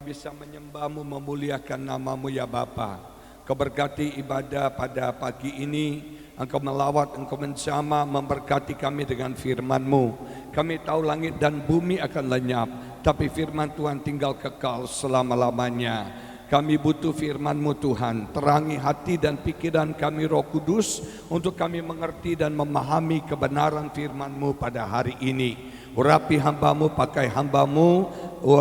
bisa menyembah-Mu, memuliakan nama-Mu ya Bapa. Kau berkati ibadah pada pagi ini. Engkau melawat, Engkau menjamah, memberkati kami dengan firman-Mu. Kami tahu langit dan bumi akan lenyap, tapi firman Tuhan tinggal kekal selama-lamanya. Kami butuh firman-Mu Tuhan. Terangi hati dan pikiran kami Roh Kudus, untuk kami mengerti dan memahami kebenaran firman-Mu pada hari ini. Urapi hamba-Mu, pakai hamba-Mu,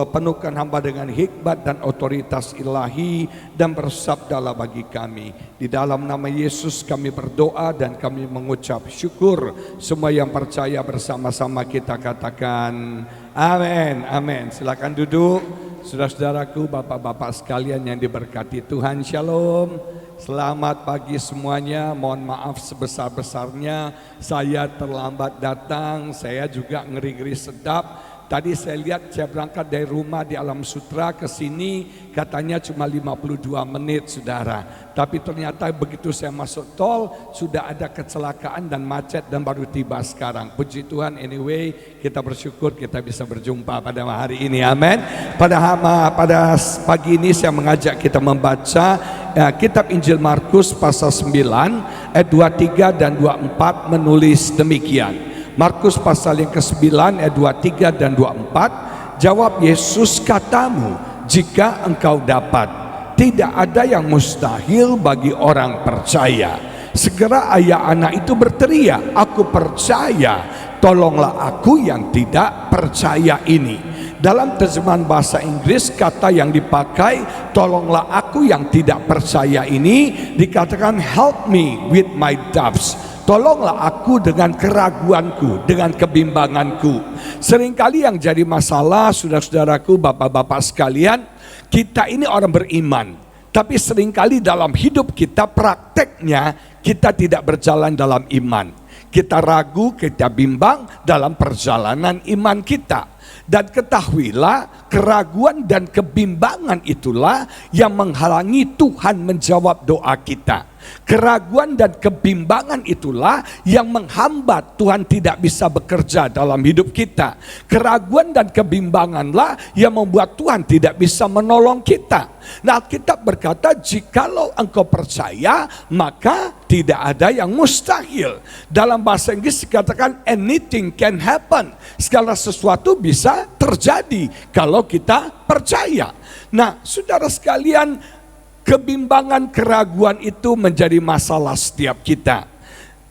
penuhkan hamba dengan hikmat dan otoritas ilahi, dan bersabdalah bagi kami. Di dalam nama Yesus kami berdoa dan kami mengucap syukur. Semua yang percaya bersama-sama kita katakan amin, amin. Silakan duduk. Saudara-saudaraku, bapak-bapak sekalian yang diberkati Tuhan, shalom. Selamat pagi semuanya, mohon maaf sebesar-besarnya saya terlambat datang, saya juga ngeri-ngeri sedap. Tadi saya lihat, saya berangkat dari rumah di Alam Sutra ke sini, katanya cuma 52 menit saudara. Tapi ternyata begitu saya masuk tol, sudah ada kecelakaan dan macet dan baru tiba sekarang. Puji Tuhan, anyway kita bersyukur kita bisa berjumpa pada hari ini, amin. Pada pagi ini saya mengajak kita membaca kitab Injil Markus pasal 9 ayat 23 dan 24 menulis demikian. Markus pasal yang ke-9 ayat 23 dan 24. Jawab Yesus, katamu, jika engkau dapat, tidak ada yang mustahil bagi orang percaya. Segera ayah anak itu berteriak, aku percaya, tolonglah aku yang tidak percaya ini. Dalam terjemahan bahasa Inggris, kata yang dipakai tolonglah aku yang tidak percaya ini dikatakan help me with my doubts. Tolonglah aku dengan keraguanku, dengan kebimbanganku. Seringkali yang jadi masalah, saudara-saudaraku, bapak-bapak sekalian, kita ini orang beriman, tapi seringkali dalam hidup kita prakteknya kita tidak berjalan dalam iman. Kita ragu, kita bimbang dalam perjalanan iman kita. Dan ketahuilah, keraguan dan kebimbangan itulah yang menghalangi Tuhan menjawab doa kita. Keraguan dan kebimbangan itulah yang menghambat Tuhan tidak bisa bekerja dalam hidup kita. Keraguan dan kebimbanganlah yang membuat Tuhan tidak bisa menolong kita. Nah, Alkitab berkata, jikalau engkau percaya, maka tidak ada yang mustahil. Dalam bahasa Inggris dikatakan anything can happen. Segala sesuatu bisa terjadi kalau kita percaya. Nah, saudara sekalian, kebimbangan, keraguan itu menjadi masalah setiap kita.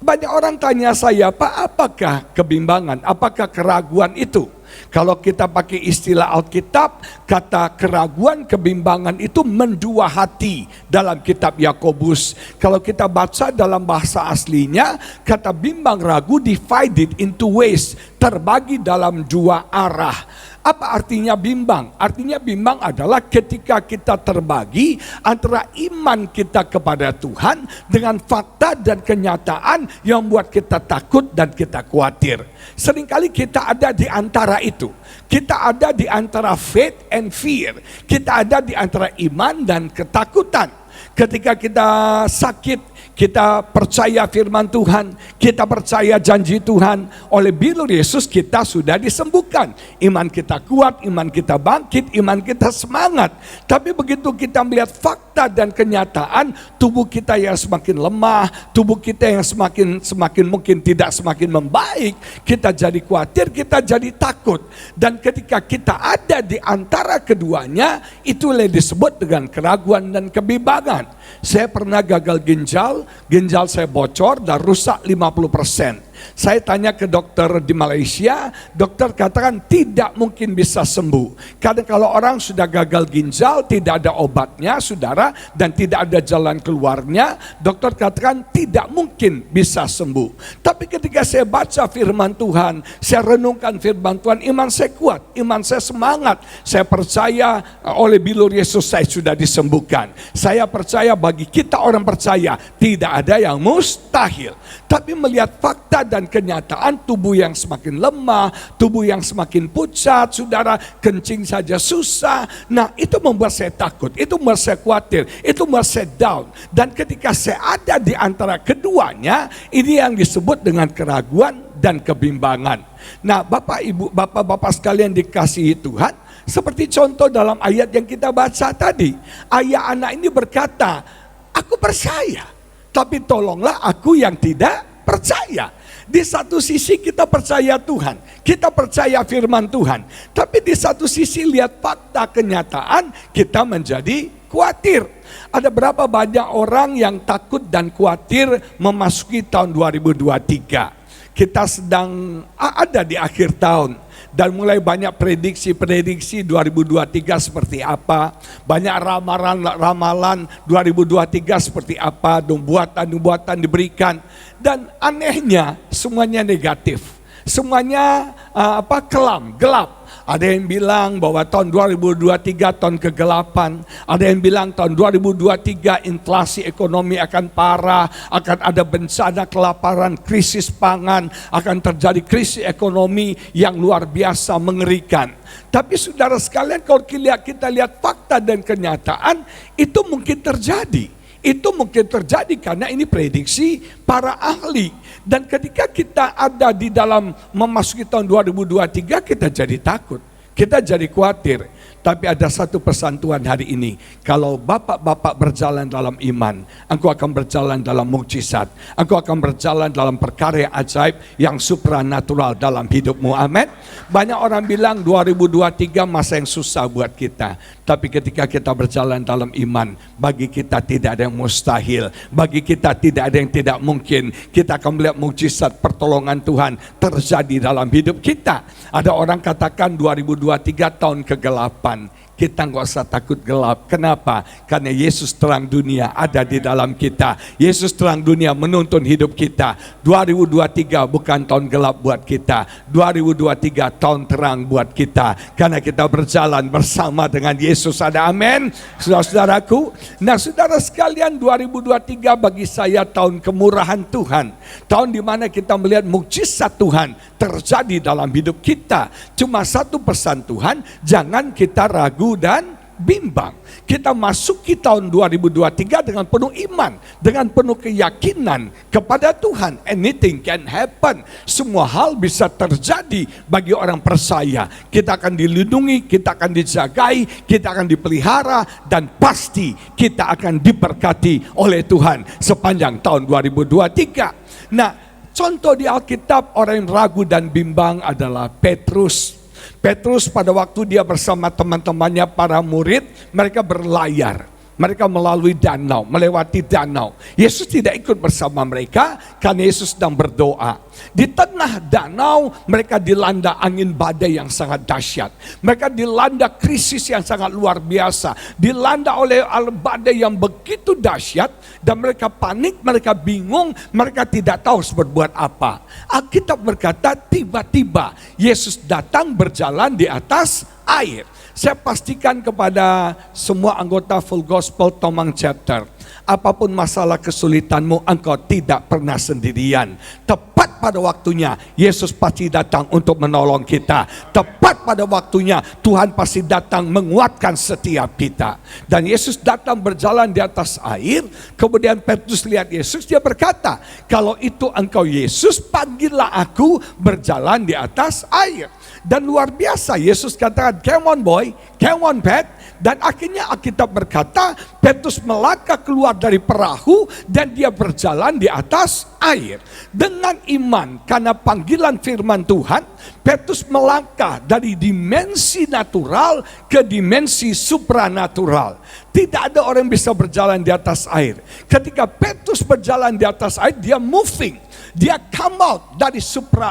Banyak orang tanya saya, Pak, apakah kebimbangan, apakah keraguan itu? Kalau kita pakai istilah Alkitab, kata keraguan, kebimbangan itu mendua hati dalam kitab Yakobus. Kalau kita baca dalam bahasa aslinya, kata bimbang ragu divided into ways, terbagi dalam dua arah. Apa artinya bimbang? Artinya bimbang adalah ketika kita terbagi antara iman kita kepada Tuhan dengan fakta dan kenyataan yang membuat kita takut dan kita khawatir. Seringkali kita ada di antara itu. Kita ada di antara faith and fear. Kita ada di antara iman dan ketakutan. Ketika kita sakit, kita percaya firman Tuhan, kita percaya janji Tuhan. Oleh bilur Yesus kita sudah disembuhkan. Iman kita kuat, iman kita bangkit, iman kita semangat. Tapi begitu kita melihat fakta dan kenyataan, tubuh kita yang semakin lemah, tubuh kita yang semakin mungkin tidak semakin membaik, kita jadi khawatir, kita jadi takut. Dan ketika kita ada di antara keduanya, itulah yang disebut dengan keraguan dan kebimbangan. Saya pernah gagal ginjal saya bocor dan rusak 50%. Saya tanya ke dokter di Malaysia, dokter katakan tidak mungkin bisa sembuh. Karena kalau orang sudah gagal ginjal, tidak ada obatnya, saudara, dan tidak ada jalan keluarnya, dokter katakan tidak mungkin bisa sembuh. Tapi ketika saya baca firman Tuhan, saya renungkan firman Tuhan, iman saya kuat, iman saya semangat. Saya percaya oleh bilur Yesus saya sudah disembuhkan. Saya percaya bagi kita orang percaya, tidak ada yang mustahil. Tapi melihat fakta dan kenyataan, tubuh yang semakin lemah, tubuh yang semakin pucat, saudara, kencing saja susah. Nah, itu membuat saya takut, itu membuat saya khawatir, itu membuat saya down. Dan ketika saya ada di antara keduanya, ini yang disebut dengan keraguan dan kebimbangan. Nah, Bapak Ibu, Bapak-bapak sekalian dikasihi Tuhan, Seperti contoh dalam ayat yang kita baca tadi. Ayah anak ini berkata, aku percaya, tapi tolonglah aku yang tidak percaya. Di satu sisi kita percaya Tuhan, kita percaya firman Tuhan. Tapi di satu sisi lihat fakta kenyataan, kita menjadi khawatir. Ada berapa banyak orang yang takut dan khawatir memasuki tahun 2023. Kita sedang ada di akhir tahun. Dan mulai banyak prediksi-prediksi 2023 seperti apa. Banyak ramalan 2023 seperti apa. Nubuatan diberikan. Dan anehnya semuanya negatif. Semuanya kelam, gelap. Ada yang bilang bahwa tahun 2023 tahun kegelapan. Ada yang bilang tahun 2023 inflasi ekonomi akan parah. Akan ada bencana kelaparan, krisis pangan. Akan terjadi krisis ekonomi yang luar biasa mengerikan. Tapi saudara sekalian, kalau kita lihat fakta dan kenyataan, itu mungkin terjadi. Itu mungkin terjadi karena ini prediksi para ahli. Dan ketika kita ada di dalam memasuki tahun 2023, kita jadi takut, kita jadi khawatir. Tapi ada satu pesan Tuhan hari ini. Kalau bapak-bapak berjalan dalam iman, engkau akan berjalan dalam mukjizat. Engkau akan berjalan dalam perkara yang ajaib, yang supranatural dalam hidupmu. Amin. Banyak orang bilang 2023 masa yang susah buat kita. Tapi ketika kita berjalan dalam iman, bagi kita tidak ada yang mustahil. Bagi kita tidak ada yang tidak mungkin. Kita akan melihat mukjizat pertolongan Tuhan terjadi dalam hidup kita. Ada orang katakan 2023 tahun kegelapan. Kita nggak usah takut gelap. Kenapa? Karena Yesus terang dunia ada di dalam kita. Yesus terang dunia menuntun hidup kita. 2023 bukan tahun gelap buat kita. 2023 tahun terang buat kita. Karena kita berjalan bersama dengan Yesus. Ada amin? Saudara-saudaraku. Nah saudara sekalian, 2023 bagi saya tahun kemurahan Tuhan. Tahun di mana kita melihat mukjizat Tuhan terjadi dalam hidup kita. Cuma satu pesan Tuhan, jangan kita ragu dan bimbang. Kita masuki tahun 2023 dengan penuh iman, dengan penuh keyakinan kepada Tuhan. Anything can happen. Semua hal bisa terjadi bagi orang percaya. Kita akan dilindungi, kita akan dijagai, kita akan dipelihara, dan pasti kita akan diberkati oleh Tuhan sepanjang tahun 2023. Nah, contoh di Alkitab orang yang ragu dan bimbang adalah Petrus. Petrus pada waktu dia bersama teman-temannya para murid, mereka berlayar. Mereka melalui danau, melewati danau. Yesus tidak ikut bersama mereka karena Yesus sedang berdoa. Di tengah danau mereka dilanda angin badai yang sangat dahsyat. Mereka dilanda krisis yang sangat luar biasa. Dilanda oleh badai yang begitu dahsyat. Dan mereka panik, mereka bingung, mereka tidak tahu harus berbuat apa. Alkitab berkata tiba-tiba Yesus datang berjalan di atas air. Saya pastikan kepada semua anggota Full Gospel Tomang Chapter, apapun masalah kesulitanmu, engkau tidak pernah sendirian. Tepat pada waktunya Yesus pasti datang untuk menolong kita. Tepat pada waktunya Tuhan pasti datang menguatkan setiap kita. Dan Yesus datang berjalan di atas air. Kemudian Petrus lihat Yesus, dia berkata, kalau itu engkau Yesus, panggillah aku berjalan di atas air. Dan luar biasa, Yesus katakan, come on boy, come on Pet. Dan akhirnya Alkitab berkata, Petrus melangkah keluar dari perahu dan dia berjalan di atas air. Dengan iman, karena panggilan firman Tuhan, Petrus melangkah dari dimensi natural ke dimensi supranatural. Tidak ada orang yang bisa berjalan di atas air. Ketika Petrus berjalan di atas air, dia moving. Dia come out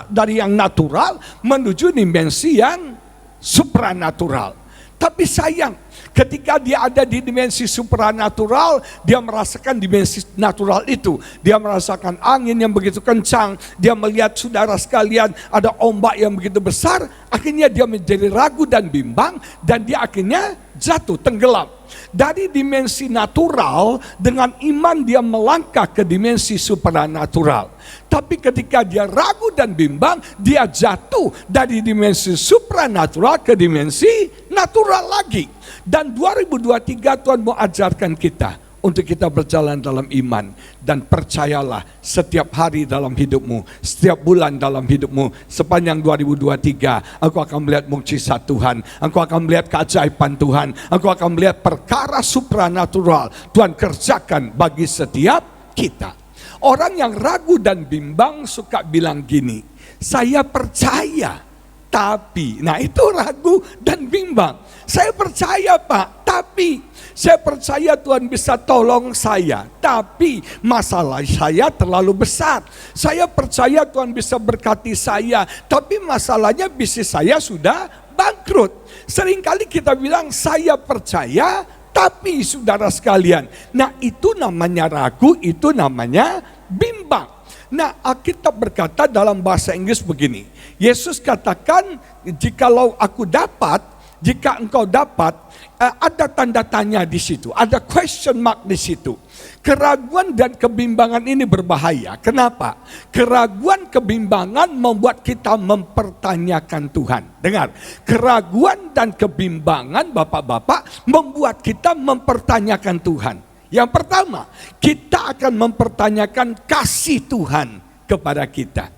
dari yang natural menuju dimensi yang supranatural. Tapi sayang, ketika dia ada di dimensi supranatural, dia merasakan dimensi natural itu. Dia merasakan angin yang begitu kencang. Dia melihat saudara sekalian ada ombak yang begitu besar. Akhirnya dia menjadi ragu dan bimbang. Dan dia akhirnya jatuh, tenggelam. Dari dimensi natural, dengan iman dia melangkah ke dimensi supranatural. Tapi ketika dia ragu dan bimbang, dia jatuh dari dimensi supranatural ke dimensi natural lagi. Dan 2023 Tuhan mau ajarkan kita untuk kita berjalan dalam iman. Dan percayalah, setiap hari dalam hidupmu, setiap bulan dalam hidupmu, sepanjang 2023, engkau akan melihat mukjizat Tuhan, engkau akan melihat keajaiban Tuhan, engkau akan melihat perkara supranatural Tuhan kerjakan bagi setiap kita. Orang yang ragu dan bimbang suka bilang gini, saya percaya, tapi, nah itu ragu dan bimbang. Saya percaya Pak, tapi saya percaya Tuhan bisa tolong saya, tapi masalah saya terlalu besar. Saya percaya Tuhan bisa berkati saya, tapi masalahnya bisnis saya sudah bangkrut. Seringkali kita bilang saya percaya, tapi saudara sekalian, nah itu namanya ragu, itu namanya bimbang. Nah, Alkitab berkata dalam bahasa Inggris begini, Yesus katakan, jikalau aku dapat, jika engkau dapat, ada tanda tanya di situ, ada question mark di situ. Keraguan dan kebimbangan ini berbahaya. Kenapa? Keraguan kebimbangan membuat kita mempertanyakan Tuhan. Dengar, keraguan dan kebimbangan bapak-bapak membuat kita mempertanyakan Tuhan. Yang pertama, kita akan mempertanyakan kasih Tuhan kepada kita.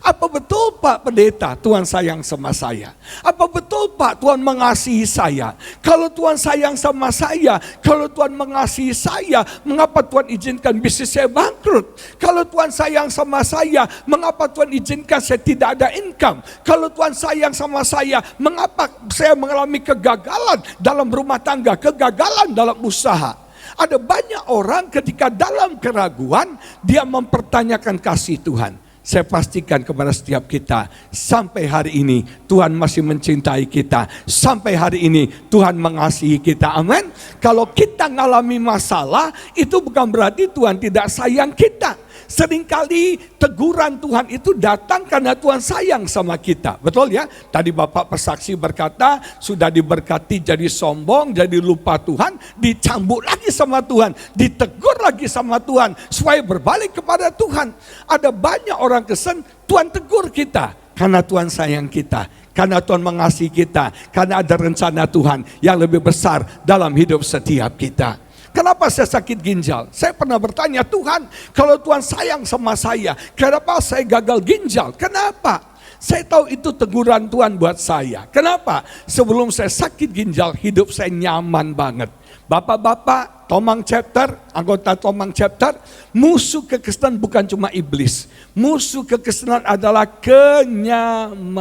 Apa betul Pak Pendeta Tuhan sayang sama saya? Apa betul Pak Tuhan mengasihi saya? Kalau Tuhan sayang sama saya, kalau Tuhan mengasihi saya, mengapa Tuhan izinkan bisnis saya bangkrut? Kalau Tuhan sayang sama saya, mengapa Tuhan izinkan saya tidak ada income? Kalau Tuhan sayang sama saya, mengapa saya mengalami kegagalan dalam rumah tangga, kegagalan dalam usaha? Ada banyak orang ketika dalam keraguan, dia mempertanyakan kasih Tuhan. Saya pastikan kepada setiap kita, sampai hari ini Tuhan masih mencintai kita. Sampai hari ini Tuhan mengasihi kita, amin. Kalau kita mengalami masalah, itu bukan berarti Tuhan tidak sayang kita. Seringkali teguran Tuhan itu datang karena Tuhan sayang sama kita. Betul ya? Tadi Bapak pesaksi berkata, sudah diberkati jadi sombong, jadi lupa Tuhan, dicambuk lagi sama Tuhan, ditegur lagi sama Tuhan, supaya berbalik kepada Tuhan. Ada banyak orang Kristen, Tuhan tegur kita karena Tuhan sayang kita, karena Tuhan mengasihi kita, karena ada rencana Tuhan yang lebih besar dalam hidup setiap kita. Kenapa saya sakit ginjal? Saya pernah bertanya, Tuhan, kalau Tuhan sayang sama saya, kenapa saya gagal ginjal? Kenapa? Saya tahu itu teguran Tuhan buat saya. Kenapa? Sebelum saya sakit ginjal, hidup saya nyaman banget. Bapak-bapak, Tomang Chapter, anggota Tomang Chapter, musuh kekristenan bukan cuma iblis. Musuh kekristenan adalah kenyamanan.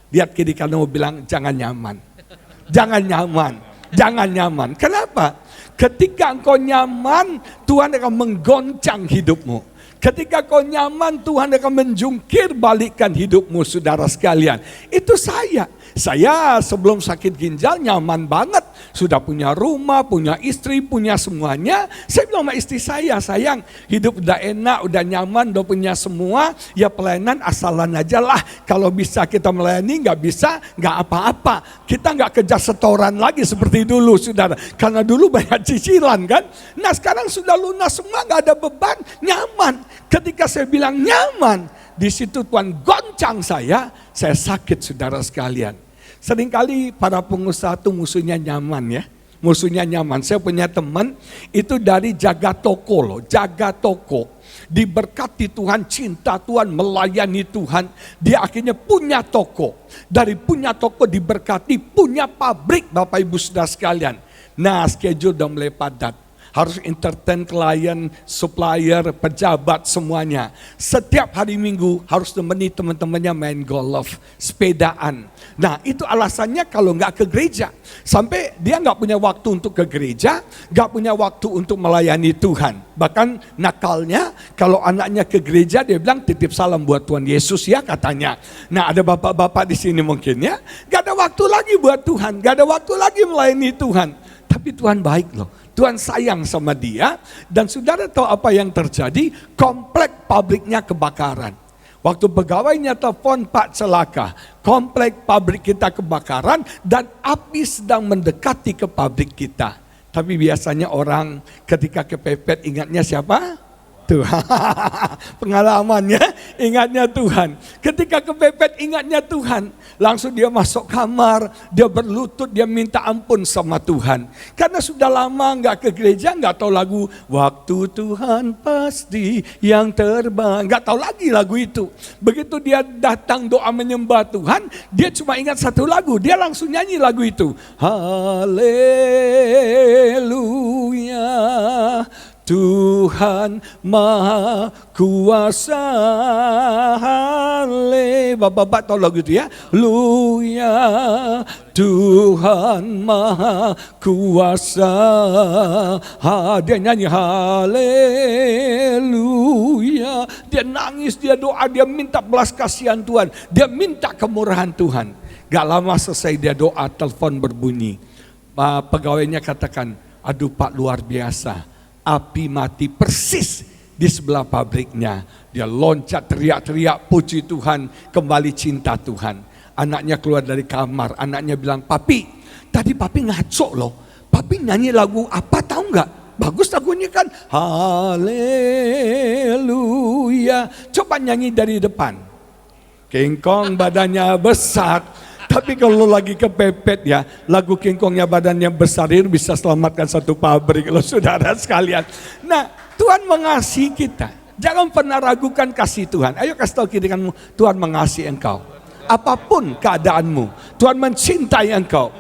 Lihat kiri kanan mau bilang, jangan nyaman. Jangan nyaman. Jangan nyaman. Kenapa? Ketika engkau nyaman, Tuhan akan menggoncang hidupmu. Ketika kau nyaman, Tuhan akan menjungkir balikkan hidupmu, saudara sekalian. Itu saya. Saya sebelum sakit ginjal nyaman banget. Sudah punya rumah, punya istri, punya semuanya. Saya bilang sama istri saya, sayang, hidup udah enak, udah nyaman, udah punya semua. Ya pelayanan asalan aja lah. Kalau bisa kita melayani, nggak bisa, nggak apa-apa. Kita nggak kejar setoran lagi seperti dulu, saudara. Karena dulu banyak cicilan kan. Nah sekarang sudah lunas semua, nggak ada beban, nyaman. Ketika saya bilang nyaman, di situ Tuhan goncang saya sakit, saudara sekalian. Seringkali para pengusaha itu musuhnya nyaman ya. Musuhnya nyaman. Saya punya teman itu dari jaga toko loh, jaga toko. Diberkati Tuhan, cinta Tuhan, melayani Tuhan. Dia akhirnya punya toko. Dari punya toko diberkati, punya pabrik Bapak Ibu Saudara sekalian. Nah schedule udah mulai padat. Harus entertain klien, supplier, pejabat semuanya. Setiap hari Minggu harus temani teman-temannya main golf, sepedaan. Nah itu alasannya kalau nggak ke gereja. Sampai dia nggak punya waktu untuk ke gereja, nggak punya waktu untuk melayani Tuhan. Bahkan nakalnya kalau anaknya ke gereja dia bilang titip salam buat Tuhan Yesus ya katanya. Nah ada bapak-bapak di sini mungkin ya, nggak ada waktu lagi buat Tuhan, nggak ada waktu lagi melayani Tuhan. Tapi Tuhan baik loh. Tuhan sayang sama dia, dan saudara tahu apa yang terjadi? Komplek pabriknya kebakaran. Waktu pegawainya telepon, Pak celaka, komplek pabrik kita kebakaran dan api sedang mendekati ke pabrik kita. Tapi biasanya orang ketika kepepet ingatnya siapa? Tuhan. Pengalamannya, ingatnya Tuhan. Ketika kepepet, ingatnya Tuhan. Langsung dia masuk kamar, dia berlutut, dia minta ampun sama Tuhan. Karena sudah lama nggak ke gereja, nggak tahu lagu Waktu Tuhan Pasti yang Terbaik. Nggak tahu lagi lagu itu. Begitu dia datang doa menyembah Tuhan, dia cuma ingat satu lagu. Dia langsung nyanyi lagu itu. Haleluya. Tuhan Maha Kuasa. Bapak-bapak tahu lagu itu ya. Haleluya. Tuhan Maha Kuasa. Dia nyanyi haleluya. Dia nangis, dia doa, dia minta belas kasihan Tuhan. Dia minta kemurahan Tuhan. Gak lama selesai dia doa, telepon berbunyi. Pegawainya katakan, aduh Pak luar biasa. Api mati persis di sebelah pabriknya. Dia loncat teriak-teriak puji Tuhan, kembali cinta Tuhan. Anaknya keluar dari kamar, anaknya bilang, Papi, tadi Papi ngaco loh. Papi nyanyi lagu apa tahu nggak? Bagus lagunya kan, haleluya. Coba nyanyi dari depan. King Kong badannya besar. Tapi kalau lagi kepepet ya, lagu King Kongnya badannya besar itu bisa selamatkan satu pabrik loh saudara sekalian. Nah, Tuhan mengasihi kita. Jangan pernah ragukan kasih Tuhan. Ayo kasih tahu kiri kananmu, Tuhan mengasihi engkau. Apapun keadaanmu, Tuhan mencintai engkau.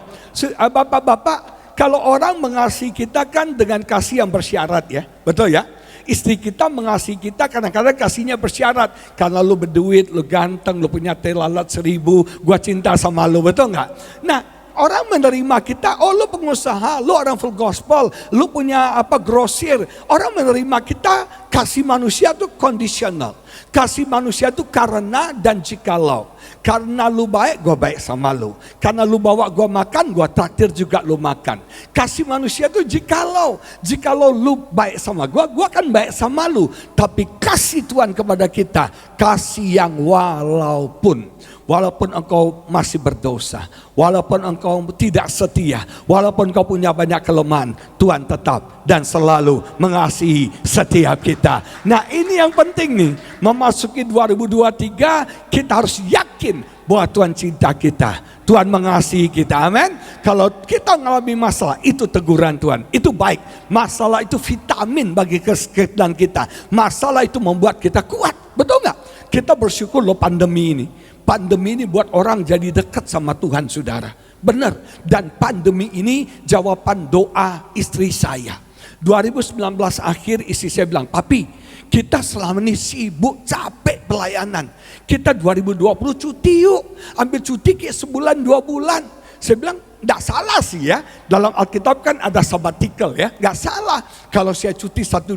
Bapak-bapak, kalau orang mengasihi kita kan dengan kasih yang bersyarat ya, betul ya? Istri kita mengasihi kita kadang-kadang kasihnya bersyarat. Karena lu berduit, lu ganteng, lu punya telalat 1000, gua cinta sama lu, betul nggak? Nah, orang menerima kita, oh lu pengusaha, lu orang full gospel, lu punya grosir. Orang menerima kita, kasih manusia itu kondisional. Kasih manusia itu karena dan jikalau. Karena lu baik, gue baik sama lu. Karena lu bawa gue makan, gue traktir juga lu makan. Kasih manusia itu jikalau lu baik sama gue akan baik sama lu. Tapi kasih Tuhan kepada kita, kasih yang walaupun engkau masih berdosa, walaupun engkau tidak setia, walaupun engkau punya banyak kelemahan, Tuhan tetap dan selalu mengasihi setiap kita. Nah ini yang penting nih, memasuki 2023 kita harus yakin bahwa Tuhan cinta kita, Tuhan mengasihi kita, amin. Kalau kita mengalami masalah, itu teguran Tuhan, itu baik. Masalah itu vitamin bagi kesehatan kita. Masalah itu membuat kita kuat, betul nggak? Kita bersyukur loh pandemi ini. Pandemi ini buat orang jadi dekat sama Tuhan saudara. Benar. Dan pandemi ini jawaban doa istri saya. 2019 akhir istri saya bilang, Papi, kita selama ini sibuk, capek pelayanan. Kita 2020 cuti yuk. Ambil cuti kayak sebulan 2 bulan. Saya bilang, enggak salah sih ya. Dalam Alkitab kan ada sabbatical ya. Enggak salah. Kalau saya cuti 1-2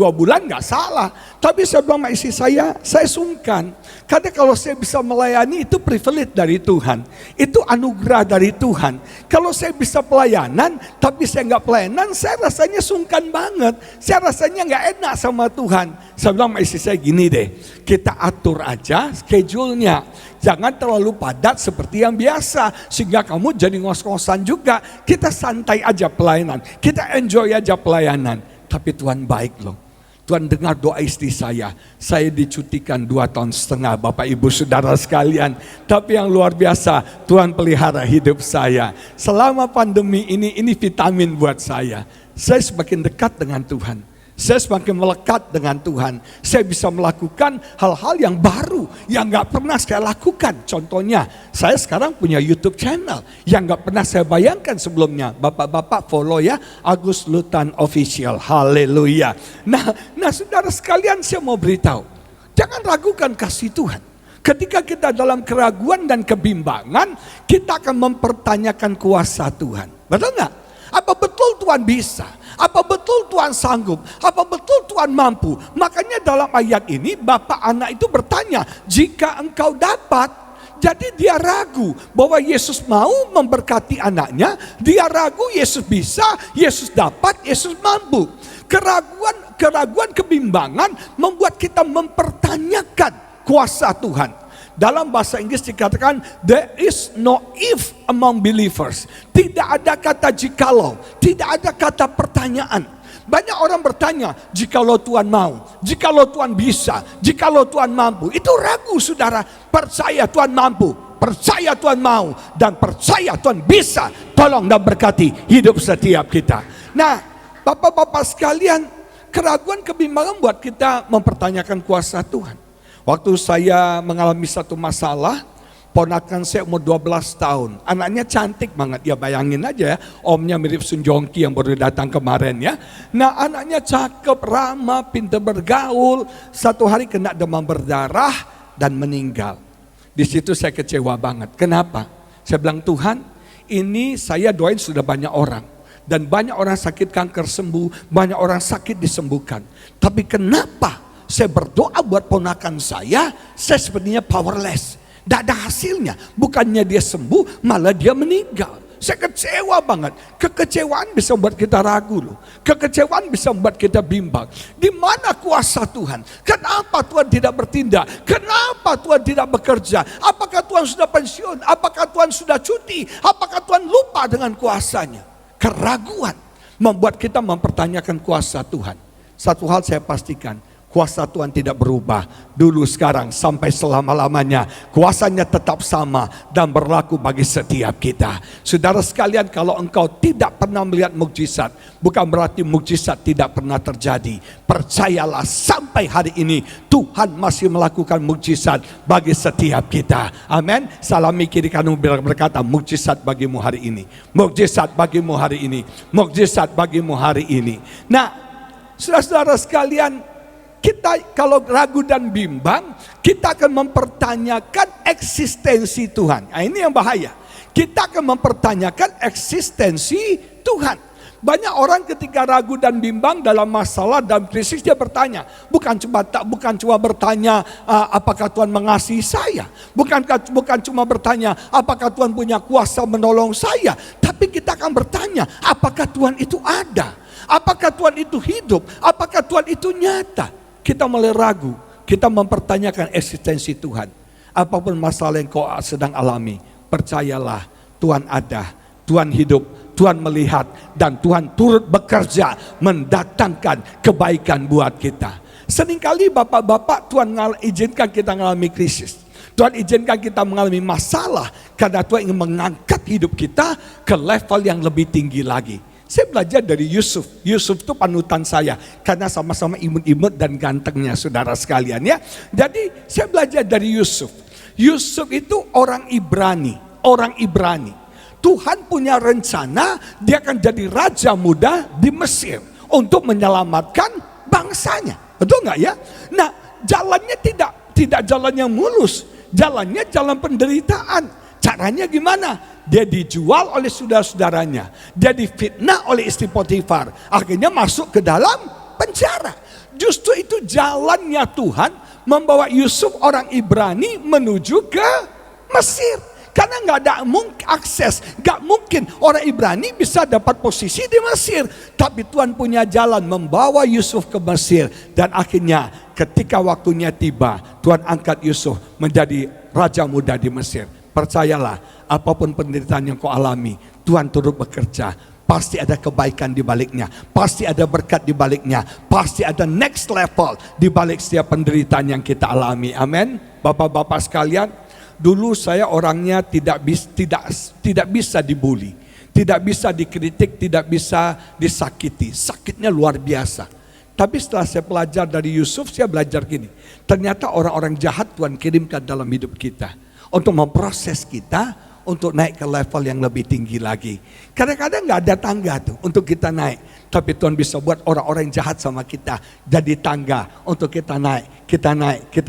bulan enggak salah. Tapi saya bilang sama istri saya sungkan. Karena kalau saya bisa melayani itu privilege dari Tuhan. Itu anugerah dari Tuhan. Kalau saya bisa pelayanan tapi saya enggak pelayanan, saya rasanya sungkan banget. Saya rasanya enggak enak sama Tuhan. Saya bilang sama istri saya gini deh. Kita atur aja schedule-nya. Jangan terlalu padat seperti yang biasa. Sehingga kamu jadi ngos-ngosan juga. Kita santai aja pelayanan. Kita enjoy aja pelayanan. Tapi Tuhan baik loh. Tuhan dengar doa istri saya. Saya dicutikan 2,5 tahun Bapak Ibu Saudara sekalian. Tapi yang luar biasa, Tuhan pelihara hidup saya. Selama pandemi ini vitamin buat saya. Saya semakin dekat dengan Tuhan. Saya semakin melekat dengan Tuhan. Saya bisa melakukan hal-hal yang baru, yang gak pernah saya lakukan. Contohnya, saya sekarang punya YouTube channel, yang gak pernah saya bayangkan sebelumnya. Bapak-bapak follow ya, Agus Lutan Official, haleluya. Nah saudara sekalian, saya mau beritahu, jangan ragukan kasih Tuhan. Ketika kita dalam keraguan dan kebimbangan, kita akan mempertanyakan kuasa Tuhan. Betul gak? Apa betul Tuhan bisa? Apa betul Tuhan sanggup? Apa betul Tuhan mampu? Makanya dalam ayat ini Bapak anak itu bertanya, jika engkau dapat. Jadi dia ragu bahwa Yesus mau memberkati anaknya. Dia ragu Yesus bisa, Yesus dapat, Yesus mampu. Keraguan, kebimbangan membuat kita mempertanyakan kuasa Tuhan. Dalam bahasa Inggris dikatakan, there is no if among believers. Tidak ada kata jikalau, tidak ada kata pertanyaan. Banyak orang bertanya, jikalau Tuhan mau, jikalau Tuhan bisa, jikalau Tuhan mampu. Itu ragu saudara. Percaya Tuhan mampu, percaya Tuhan mau, dan percaya Tuhan bisa tolong dan berkati hidup setiap kita. Nah, Bapak-bapak sekalian, keraguan kebimbangan buat kita mempertanyakan kuasa Tuhan. Waktu saya mengalami satu masalah, ponakan saya umur 12 tahun. Anaknya cantik banget, ya bayangin aja ya. Omnya mirip Sun Jongki yang baru datang kemarin ya. Nah anaknya cakep, ramah, pintar bergaul. Satu hari kena demam berdarah dan meninggal. Di situ saya kecewa banget. Kenapa? Saya bilang, Tuhan, ini saya doain sudah banyak orang. Dan banyak orang sakit kanker sembuh, banyak orang sakit disembuhkan. Tapi kenapa saya berdoa buat ponakan saya sepertinya powerless. Tidak ada hasilnya, bukannya dia sembuh, malah dia meninggal. Saya kecewa banget. Kekecewaan bisa membuat kita ragu loh. Kekecewaan bisa membuat kita bimbang. Di mana kuasa Tuhan? Kenapa Tuhan tidak bertindak? Kenapa Tuhan tidak bekerja? Apakah Tuhan sudah pensiun? Apakah Tuhan sudah cuti? Apakah Tuhan lupa dengan kuasanya? Keraguan membuat kita mempertanyakan kuasa Tuhan. Satu hal saya pastikan, kuasa Tuhan tidak berubah. Dulu, sekarang, sampai selama-lamanya. Kuasanya tetap sama dan berlaku bagi setiap kita. Saudara sekalian, kalau engkau tidak pernah melihat mukjizat, bukan berarti mukjizat tidak pernah terjadi. Percayalah, sampai hari ini Tuhan masih melakukan mukjizat bagi setiap kita. Amin. Salami kiri kanan berkata, mukjizat bagimu hari ini. Mukjizat bagimu hari ini. Mukjizat bagimu hari ini. Nah, saudara-saudara sekalian, kita kalau ragu dan bimbang, kita akan mempertanyakan eksistensi Tuhan. Nah, ini yang bahaya. Kita akan mempertanyakan eksistensi Tuhan. Banyak orang ketika ragu dan bimbang dalam masalah dan krisis, dia bertanya, bukan cuma bertanya apakah Tuhan mengasihi saya, bukan cuma bertanya apakah Tuhan punya kuasa menolong saya, tapi kita akan bertanya apakah Tuhan itu ada, apakah Tuhan itu hidup, apakah Tuhan itu nyata. Kita mulai ragu, kita mempertanyakan eksistensi Tuhan. Apapun masalah yang kau sedang alami, percayalah Tuhan ada, Tuhan hidup, Tuhan melihat, dan Tuhan turut bekerja mendatangkan kebaikan buat kita. Seringkali bapak-bapak, Tuhan izinkan kita mengalami krisis. Tuhan izinkan kita mengalami masalah karena Tuhan ingin mengangkat hidup kita ke level yang lebih tinggi lagi. Saya belajar dari Yusuf. Yusuf itu panutan saya karena sama-sama imut-imut dan gantengnya, saudara sekalian ya. Jadi saya belajar dari Yusuf. Yusuf itu orang Ibrani, Tuhan punya rencana dia akan jadi raja muda di Mesir untuk menyelamatkan bangsanya. Betul nggak ya? Nah, jalannya tidak jalan yang mulus, jalannya jalan penderitaan. Caranya gimana? Dia dijual oleh saudara-saudaranya. Dia difitnah oleh istri Potifar. Akhirnya masuk ke dalam penjara. Justru itu jalannya Tuhan membawa Yusuf orang Ibrani menuju ke Mesir. Karena nggak ada akses, nggak mungkin orang Ibrani bisa dapat posisi di Mesir. Tapi Tuhan punya jalan membawa Yusuf ke Mesir. Dan akhirnya ketika waktunya tiba, Tuhan angkat Yusuf menjadi raja muda di Mesir. Percayalah, apapun penderitaan yang kau alami, Tuhan turut bekerja. Pasti ada kebaikan di baliknya, pasti ada berkat di baliknya, pasti ada next level di balik setiap penderitaan yang kita alami. Amin. Bapak-bapak sekalian, dulu saya orangnya tidak bisa dibully, tidak bisa dikritik, tidak bisa disakiti. Sakitnya luar biasa. Tapi setelah saya belajar dari Yusuf, saya belajar gini. Ternyata orang-orang jahat Tuhan kirimkan dalam hidup kita untuk memproses kita untuk naik ke level yang lebih tinggi lagi. Kadang-kadang gak ada tangga tuh untuk kita naik. Tapi Tuhan bisa buat orang-orang yang jahat sama kita jadi tangga untuk kita naik. Kita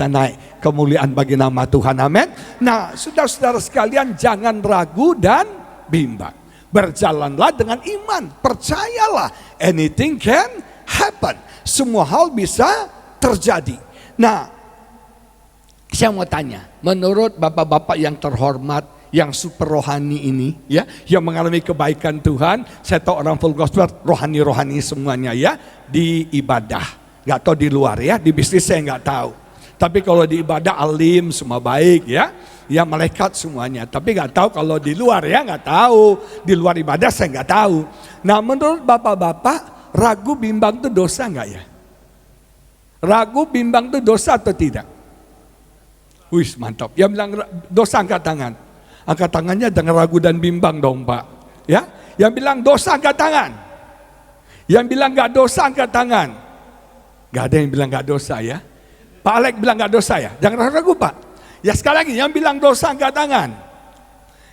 naik. Kemuliaan bagi nama Tuhan. Amin. Nah, saudara-saudara sekalian, jangan ragu dan bimbang. Berjalanlah dengan iman. Percayalah, anything can happen. Semua hal bisa terjadi. Nah, saya mau tanya, menurut bapak-bapak yang terhormat, yang super rohani ini, ya, yang mengalami kebaikan Tuhan, saya tahu orang full gospel rohani-rohani semuanya ya, di ibadah, nggak tahu di luar ya, di bisnis saya nggak tahu. Tapi kalau di ibadah alim semua baik ya, ya malaikat semuanya. Tapi nggak tahu kalau di luar ya, nggak tahu, di luar ibadah saya nggak tahu. Nah, menurut bapak-bapak, ragu bimbang itu dosa nggak ya? Ragu bimbang itu dosa atau tidak? Wih, mantap. Yang bilang dosa angkat tangan. Angkat tangannya jangan ragu dan bimbang dong, Pak. Ya, yang bilang dosa angkat tangan. Yang bilang nggak dosa angkat tangan. Nggak ada yang bilang nggak dosa ya. Pak Alek bilang nggak dosa ya. Jangan ragu, Pak. Ya sekali lagi, yang bilang dosa angkat tangan.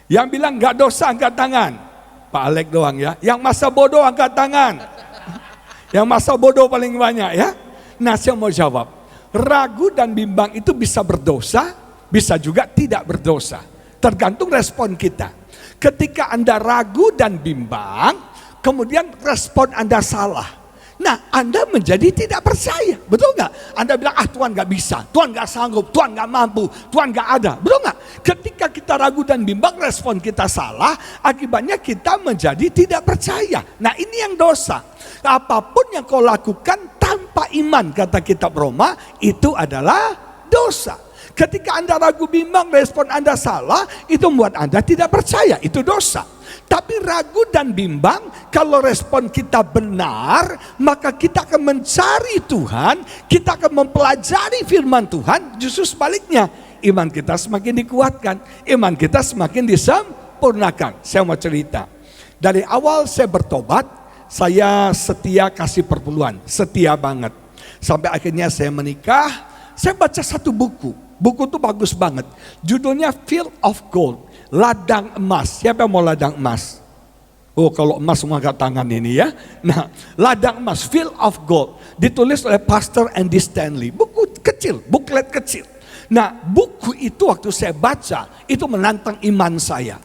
Yang bilang nggak dosa angkat tangan. Pak Alek doang ya. Yang masa bodoh angkat tangan. Yang masa bodoh paling banyak ya. Nah, saya mau jawab. Ragu dan bimbang itu bisa berdosa, bisa juga tidak berdosa. Tergantung respon kita. Ketika Anda ragu dan bimbang, kemudian respon Anda salah. Nah, Anda menjadi tidak percaya, betul nggak? Anda bilang, Tuhan nggak bisa, Tuhan nggak sanggup, Tuhan nggak mampu, Tuhan nggak ada, betul nggak? Ketika kita ragu dan bimbang, respon kita salah, akibatnya kita menjadi tidak percaya. Nah, ini yang dosa. Apapun yang kau lakukan tanpa iman, kata kitab Roma, itu adalah dosa. Ketika Anda ragu bimbang, respon Anda salah, itu membuat Anda tidak percaya, itu dosa. Tapi ragu dan bimbang, kalau respon kita benar, maka kita akan mencari Tuhan, kita akan mempelajari firman Tuhan. Justru sebaliknya, iman kita semakin dikuatkan, iman kita semakin disempurnakan. Saya mau cerita, dari awal saya bertobat, saya setia kasih perpuluhan, setia banget. Sampai akhirnya saya menikah, saya baca satu buku. Buku itu bagus banget, judulnya Field of Gold. Ladang emas. Siapa yang mau ladang emas? Oh, kalau emas semua angkat tangan ini ya. Nah, ladang emas, Field of Gold, ditulis oleh Pastor Andy Stanley. Buku kecil, buklet kecil. Nah, buku itu waktu saya baca, itu menantang iman saya.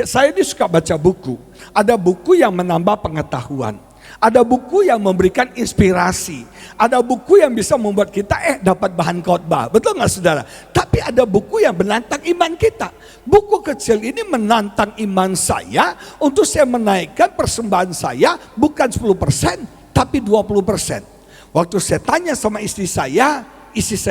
Saya ini suka baca buku. Ada buku yang menambah pengetahuan. Ada buku yang memberikan inspirasi. Ada buku yang bisa membuat kita dapat bahan khotbah. Betul nggak saudara? Tapi ada buku yang menantang iman kita. Buku kecil ini menantang iman saya untuk saya menaikkan persembahan saya bukan 10% tapi 20%. Waktu saya tanya sama istri saya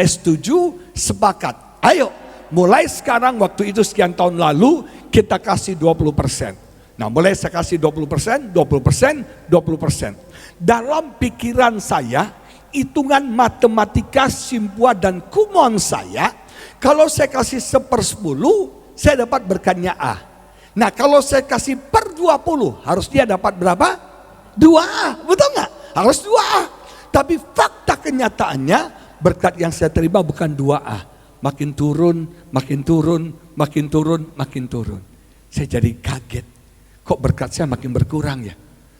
setuju, sepakat. Ayo, mulai sekarang waktu itu sekian tahun lalu kita kasih 20%. Nah, mulai saya kasih 20%, 20%, 20%. Dalam pikiran saya, hitungan matematika Simpua dan Kumon saya, kalau saya kasih 1/10, saya dapat berkatnya A. Nah, kalau saya kasih per 20, harus dia dapat berapa? 2A, betul nggak? Harus 2A. Tapi fakta kenyataannya, berkat yang saya terima bukan 2A. Makin turun, makin turun, makin turun, makin turun. Saya jadi kaget. Kok berkat saya makin berkurang ya?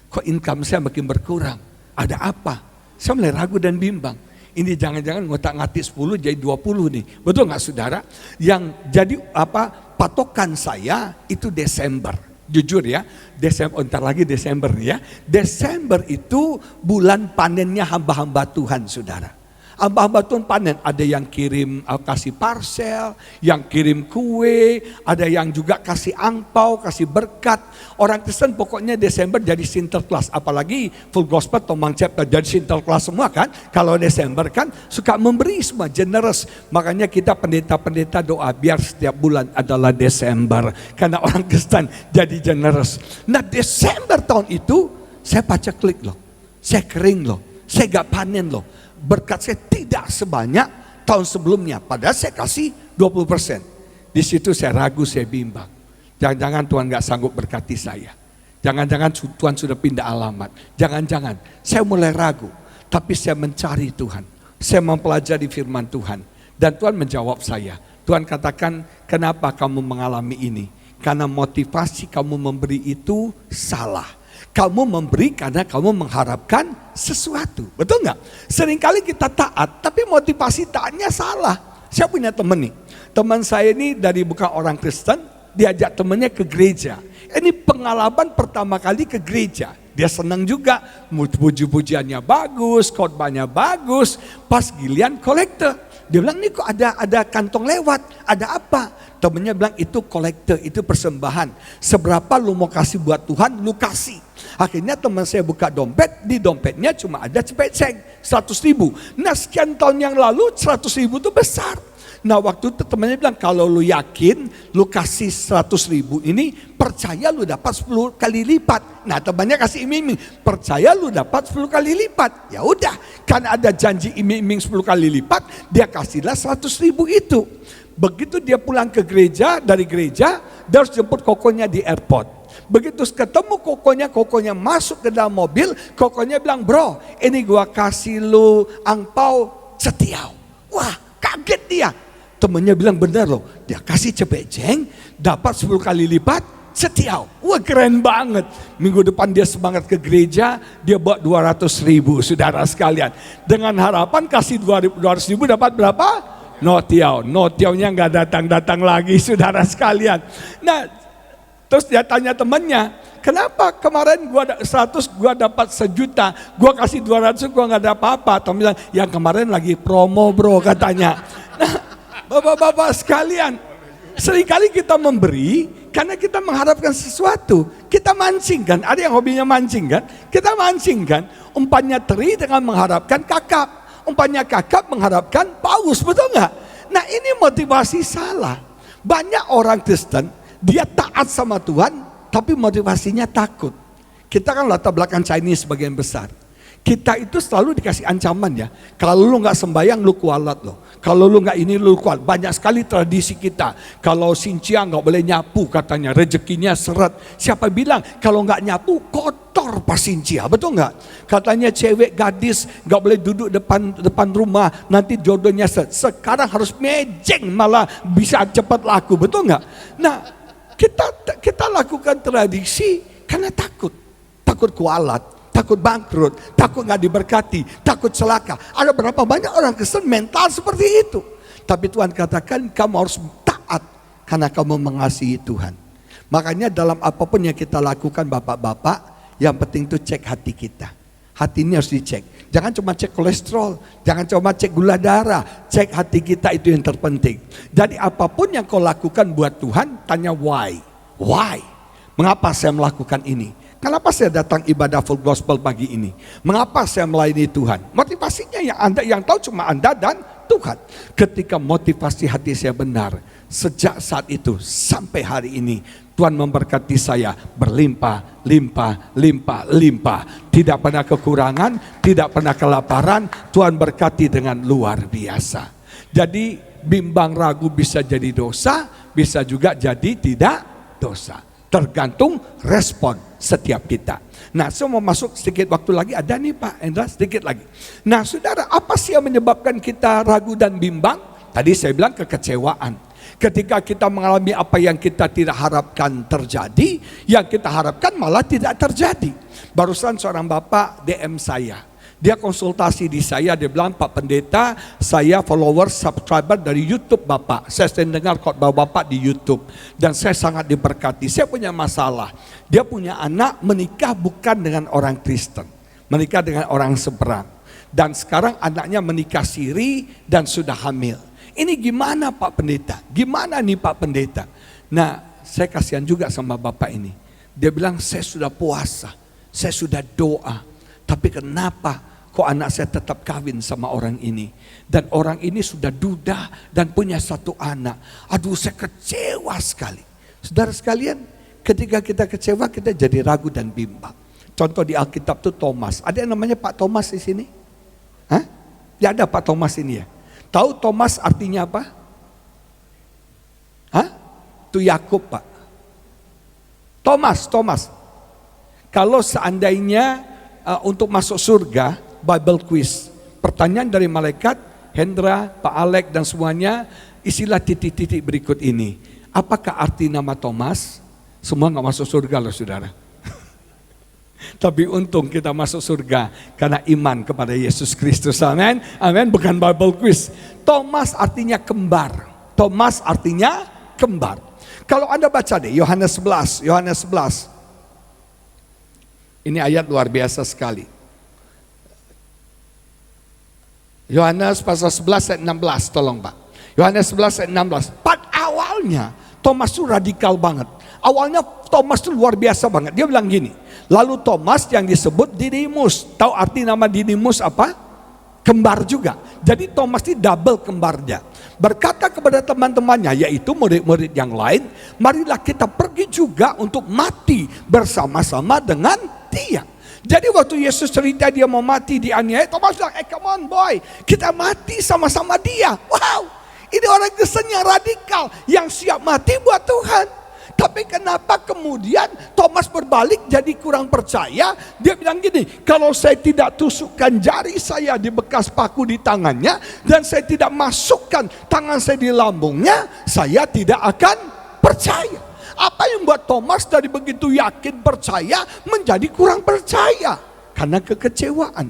Kok income saya makin berkurang? Ada apa? Saya mulai ragu dan bimbang. Ini jangan-jangan ngotak-ngatik 10 jadi 20 nih. Betul nggak saudara? Yang jadi patokan saya itu Desember. Jujur ya, Desember, ntar lagi Desember ya. Desember itu bulan panennya hamba-hamba Tuhan saudara. Hamba-hamba Tuhan panen, ada yang kirim kasih parsel, yang kirim kue, ada yang juga kasih angpau, kasih berkat. Orang Kristen pokoknya Desember jadi Sinterklas, apalagi Full Gospel, Tomang Chapter jadi Sinterklas semua kan. Kalau Desember kan suka memberi semua, generous. Makanya kita pendeta-pendeta doa biar setiap bulan adalah Desember. Karena orang Kristen jadi generous. Nah, Desember tahun itu saya baca klik loh, saya kering loh, saya gak panen loh. Berkat saya tidak sebanyak tahun sebelumnya. Padahal saya kasih 20%. Di situ saya ragu, saya bimbang. Jangan-jangan Tuhan gak sanggup berkati saya. Jangan-jangan Tuhan sudah pindah alamat. Jangan-jangan saya mulai ragu. Tapi saya mencari Tuhan. Saya mempelajari firman Tuhan. Dan Tuhan menjawab saya. Tuhan katakan, kenapa kamu mengalami ini? Karena motivasi kamu memberi itu salah. Kamu memberi karena kamu mengharapkan sesuatu. Betul nggak? Seringkali kita taat, tapi motivasi taatnya salah. Saya punya teman nih. Teman saya ini dari bukan orang Kristen, diajak temannya ke gereja. Ini pengalaman pertama kali ke gereja. Dia senang juga, puji-pujiannya bagus, khotbahnya bagus. Pas giliran kolektor, dia bilang, nih kok ada kantong lewat, ada apa? Temennya bilang, itu kolektor, itu persembahan. Seberapa lu mau kasih buat Tuhan, lu kasih. Akhirnya teman saya buka dompet, di dompetnya cuma ada cepeceng 100.000. Nah, sekian tahun yang lalu 100.000 itu besar. Nah waktu itu temannya bilang, kalau lu yakin, lu kasih 100.000 ini, percaya lu dapat 10 kali lipat. Nah temannya kasih iming-iming, percaya lu dapat 10 kali lipat. Ya udah, kan ada janji iming-iming 10 kali lipat, dia kasihlah 100.000 itu. Begitu dia pulang ke gereja, dari gereja, dia harus jemput kokonya di airport. Begitu ketemu kokonya masuk ke dalam mobil, kokonya bilang, bro, ini gua kasih lu angpau setiau. Wah, kaget dia. Temennya bilang, benar loh, dia kasih cepet jeng, dapat 10 kali lipat, setiau. Wah, keren banget. Minggu depan dia semangat ke gereja, dia bawa 200.000, saudara sekalian. Dengan harapan kasih 200.000 dapat berapa? Notiau. Notiaunya nggak datang-datang lagi, saudara sekalian. Nah, terus dia tanya temannya, kenapa kemarin gua 100, gua dapat 1.000.000, gua kasih 200, gua nggak ada apa-apa. Temen bilang, yang kemarin lagi promo bro, katanya. Nah, bapak-bapak sekalian, seringkali kita memberi karena kita mengharapkan sesuatu. Kita mancing kan, ada yang hobinya mancing kan? Kita mancing kan, umpannya teri dengan mengharapkan kakap, umpannya kakap mengharapkan paus, betul nggak? Nah ini motivasi salah. Banyak orang Kristen, dia taat sama Tuhan, tapi motivasinya takut. Kita kan latar belakang Chinese sebagian besar. Kita itu selalu dikasih ancaman ya. Kalau lu nggak sembahyang, lu kualat loh. Kalau lu nggak ini, lu kuat. Banyak sekali tradisi kita. Kalau Sincia nggak boleh nyapu katanya, rezekinya seret. Siapa bilang kalau nggak nyapu kotor pas Sincia, betul nggak? Katanya cewek gadis nggak boleh duduk depan rumah, nanti jodohnya seret. Sekarang harus mejeng malah bisa cepat laku, betul nggak? Nah kita lakukan tradisi karena takut kualat. Takut bangkrut, takut gak diberkati, takut celaka. Ada berapa banyak orang Kristen mental seperti itu. Tapi Tuhan katakan kamu harus taat karena kamu mengasihi Tuhan. Makanya dalam apapun yang kita lakukan bapak-bapak, yang penting itu cek hati kita. Hati ini harus dicek. Jangan cuma cek kolesterol, jangan cuma cek gula darah, cek hati kita, itu yang terpenting. Jadi apapun yang kau lakukan buat Tuhan, tanya why. Why? Mengapa saya melakukan ini? Kenapa saya datang ibadah full gospel pagi ini? Mengapa saya melayani Tuhan? Motivasinya yang tahu cuma Anda dan Tuhan. Ketika motivasi hati saya benar, sejak saat itu sampai hari ini, Tuhan memberkati saya berlimpah, limpah. Tidak pernah kekurangan, tidak pernah kelaparan. Tuhan berkati dengan luar biasa. Jadi bimbang ragu bisa jadi dosa, bisa juga jadi tidak dosa. Tergantung respon setiap kita. Nah, saya mau masuk sedikit waktu lagi, ada nih Pak Endra, sedikit lagi. Nah saudara, apa sih yang menyebabkan kita ragu dan bimbang? Tadi saya bilang kekecewaan. Ketika kita mengalami apa yang kita tidak harapkan terjadi, yang kita harapkan malah tidak terjadi. Barusan seorang bapak DM saya. Dia konsultasi di saya, dia bilang, Pak Pendeta, saya follower, subscriber dari YouTube Bapak. Saya sering dengar khotbah Bapak di YouTube. Dan saya sangat diberkati. Saya punya masalah. Dia punya anak menikah bukan dengan orang Kristen. Menikah dengan orang seberang. Dan sekarang anaknya menikah siri dan sudah hamil. Ini gimana Pak Pendeta? Gimana nih Pak Pendeta? Nah, saya kasihan juga sama Bapak ini. Dia bilang, saya sudah puasa, saya sudah doa. Tapi kenapa kok anak saya tetap kawin sama orang ini? Dan orang ini sudah duda dan punya satu anak. Aduh, saya kecewa sekali. Saudara sekalian, ketika kita kecewa, kita jadi ragu dan bimbang. Contoh di Alkitab itu Thomas. Ada yang namanya Pak Thomas di sini? Hah? Ya ada Pak Thomas ini ya. Tahu Thomas artinya apa? Hah? Itu Yakub Pak. Thomas. Kalau seandainya untuk masuk surga, Bible quiz. Pertanyaan dari malaikat, Hendra, Pak Alek dan semuanya, isilah titik-titik berikut ini. Apakah arti nama Thomas? Semua nggak masuk surga loh saudara. Tapi untung kita masuk surga karena iman kepada Yesus Kristus. Amin. Amin. Bukan Bible quiz. Thomas artinya kembar. Thomas artinya kembar. Kalau Anda baca deh Yohanes 11. Ini ayat luar biasa sekali. Yohanes pasal 11 ayat 16, tolong Pak. Yohanes 11 ayat 16. Pada awalnya Thomas itu radikal banget. Awalnya Thomas itu luar biasa banget. Dia bilang gini, lalu Thomas yang disebut Didimus. Tahu arti nama Didimus apa? kembar juga. Jadi Thomas ini double kembarnya. Berkata kepada teman-temannya, yaitu murid-murid yang lain, marilah kita pergi juga untuk mati bersama-sama dengan dia. Jadi waktu Yesus cerita dia mau mati dianiaya, Thomas bilang, come on boy, kita mati sama-sama dia. Wow, ini orang Kristen yang radikal, yang siap mati buat Tuhan. Tapi kenapa kemudian Thomas berbalik jadi kurang percaya? Dia bilang gini, kalau saya tidak tusukkan jari saya di bekas paku di tangannya, dan saya tidak masukkan tangan saya di lambungnya, saya tidak akan percaya. Apa yang membuat Thomas dari begitu yakin percaya menjadi kurang percaya? Karena kekecewaan.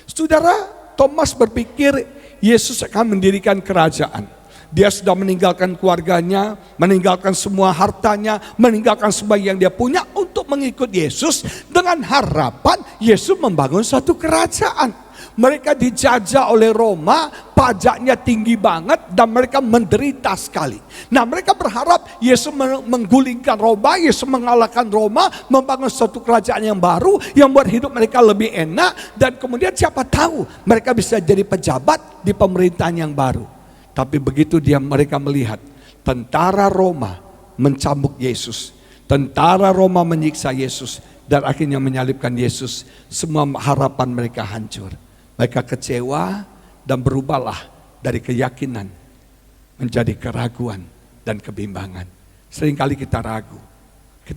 Saudara, Thomas berpikir Yesus akan mendirikan kerajaan. Dia sudah meninggalkan keluarganya, meninggalkan semua hartanya, meninggalkan semua yang dia punya untuk mengikut Yesus dengan harapan Yesus membangun suatu kerajaan. Mereka dijajah oleh Roma, pajaknya tinggi banget dan mereka menderita sekali. Nah, mereka berharap Yesus menggulingkan Roma, Yesus mengalahkan Roma, membangun suatu kerajaan yang baru yang buat hidup mereka lebih enak, dan kemudian siapa tahu mereka bisa jadi pejabat di pemerintahan yang baru. Tapi begitu mereka melihat tentara Roma mencambuk Yesus, tentara Roma menyiksa Yesus, dan akhirnya menyalibkan Yesus, semua harapan mereka hancur. Mereka kecewa dan berubahlah dari keyakinan menjadi keraguan dan kebimbangan. Seringkali kita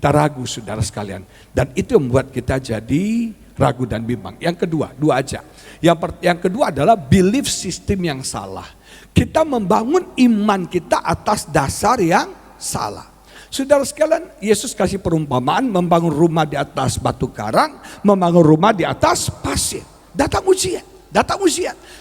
ragu saudara sekalian, dan itu yang membuat kita jadi ragu dan bimbang. Yang kedua, dua aja. Yang kedua adalah belief system yang salah. Kita membangun iman kita atas dasar yang salah. Saudara sekalian, Yesus kasih perumpamaan membangun rumah di atas batu karang, membangun rumah di atas pasir. Datang ujian.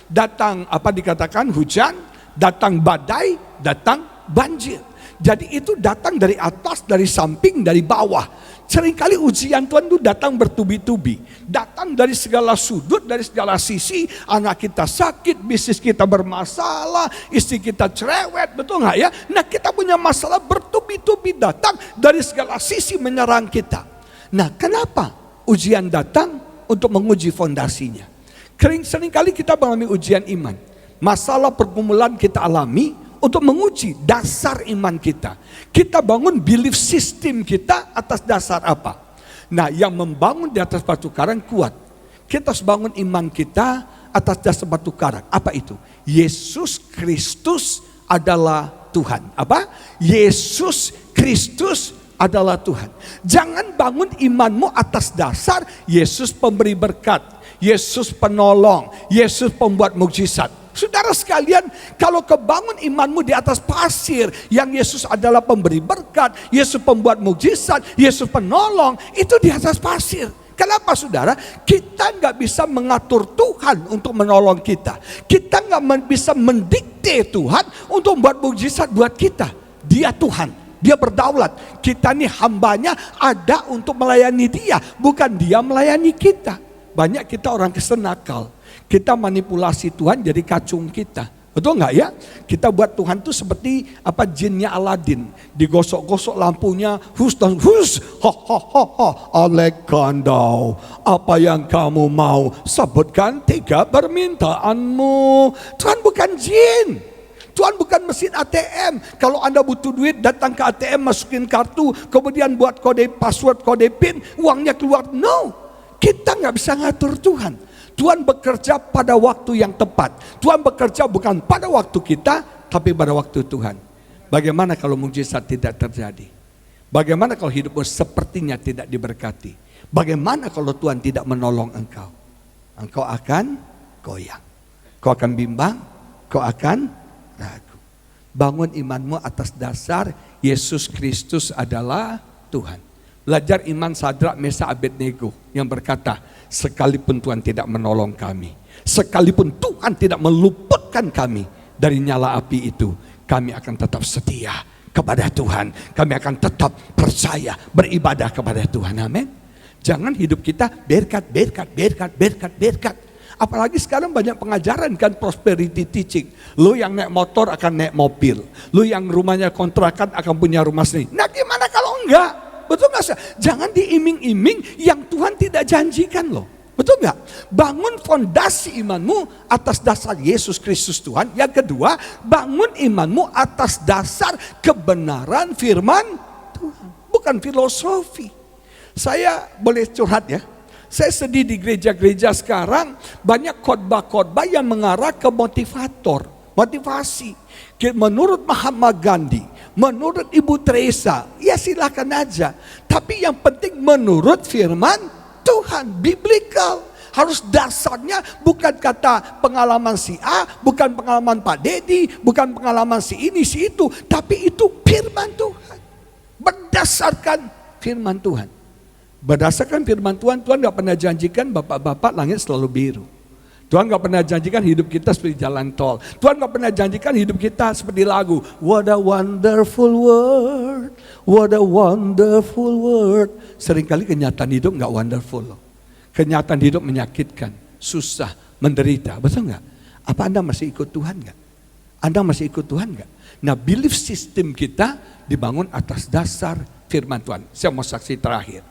Datang apa dikatakan hujan, datang badai, datang banjir. Jadi itu datang dari atas, dari samping, dari bawah. Seringkali ujian Tuhan itu datang bertubi-tubi. Datang dari segala sudut, dari segala sisi. Anak kita sakit, bisnis kita bermasalah, istri kita cerewet, betul nggak ya? Nah, kita punya masalah bertubi-tubi datang dari segala sisi menyerang kita. Nah, kenapa ujian datang? Untuk menguji fondasinya. Seringkali kita mengalami ujian iman. Masalah pergumulan kita alami untuk menguji dasar iman kita. Kita bangun belief system kita atas dasar apa? Nah, yang membangun di atas batu karang kuat. Kita harus bangun iman kita atas dasar batu karang. Apa itu? Yesus Kristus adalah Tuhan. Apa? Yesus Kristus adalah Tuhan. Jangan bangun imanmu atas dasar Yesus pemberi berkat, Yesus penolong, Yesus pembuat mukjizat. Saudara sekalian, kalau kebangun imanmu di atas pasir yang Yesus adalah pemberi berkat, Yesus pembuat mukjizat, Yesus penolong, itu di atas pasir. Kenapa saudara? Kita nggak bisa mengatur Tuhan untuk menolong kita. Kita nggak bisa mendikte Tuhan untuk membuat mukjizat buat kita. Dia Tuhan, Dia berdaulat. Kita nih hambanya ada untuk melayani Dia, bukan Dia melayani kita. Banyak kita orang Kristen nakal. Kita manipulasi Tuhan jadi kacung kita. Betul nggak ya? Kita buat Tuhan itu seperti apa jinnya Aladin. Digosok-gosok lampunya, hus dan hus. Alekandau, apa yang kamu mau? Sebutkan 3 permintaanmu. Tuhan bukan jin. Tuhan bukan mesin ATM. Kalau Anda butuh duit, datang ke ATM, masukin kartu, kemudian buat kode password, kode PIN, uangnya keluar. No, kita nggak bisa ngatur Tuhan. Tuhan bekerja pada waktu yang tepat. Tuhan bekerja bukan pada waktu kita, tapi pada waktu Tuhan. Bagaimana kalau mukjizat tidak terjadi? Bagaimana kalau hidupmu sepertinya tidak diberkati? Bagaimana kalau Tuhan tidak menolong engkau? Engkau akan goyang. Kau akan bimbang, kau akan ragu. Bangun imanmu atas dasar Yesus Kristus adalah Tuhan. Belajar iman Sadrak, Mesak, Abednego yang berkata, sekalipun Tuhan tidak menolong kami, sekalipun Tuhan tidak meluputkan kami dari nyala api itu, kami akan tetap setia kepada Tuhan. Kami akan tetap percaya, beribadah kepada Tuhan. Amin. Jangan hidup kita berkat. Apalagi sekarang banyak pengajaran kan, prosperity teaching. Lu yang naik motor akan naik mobil. Lu yang rumahnya kontrakan akan punya rumah sendiri. Nah gimana kalau enggak? Betul nggak sih? Jangan diiming-iming yang Tuhan tidak janjikan loh. Betul nggak? Bangun fondasi imanmu atas dasar Yesus Kristus Tuhan. Yang kedua, bangun imanmu atas dasar kebenaran firman Tuhan. Bukan filosofi. Saya boleh curhat ya. Saya sedih di gereja-gereja sekarang banyak khotbah-khotbah yang mengarah ke motivator, motivasi. Menurut Mahatma Gandhi, menurut Ibu Teresa, ya silakan aja. Tapi yang penting menurut firman Tuhan, biblical. Harus dasarnya bukan kata pengalaman si A, bukan pengalaman Pak Dedi, bukan pengalaman si ini, si itu. Tapi itu firman Tuhan. Berdasarkan firman Tuhan. Berdasarkan firman Tuhan, Tuhan gak pernah janjikan bapak-bapak langit selalu biru. Tuhan gak pernah janjikan hidup kita seperti jalan tol. Tuhan gak pernah janjikan hidup kita seperti lagu. What a wonderful world, what a wonderful world. Seringkali kenyataan hidup gak wonderful loh. Kenyataan hidup menyakitkan, susah, menderita. Betul gak? Apa Anda masih ikut Tuhan gak? Anda masih ikut Tuhan gak? Nah, belief system kita dibangun atas dasar firman Tuhan. Saya mau saksi terakhir.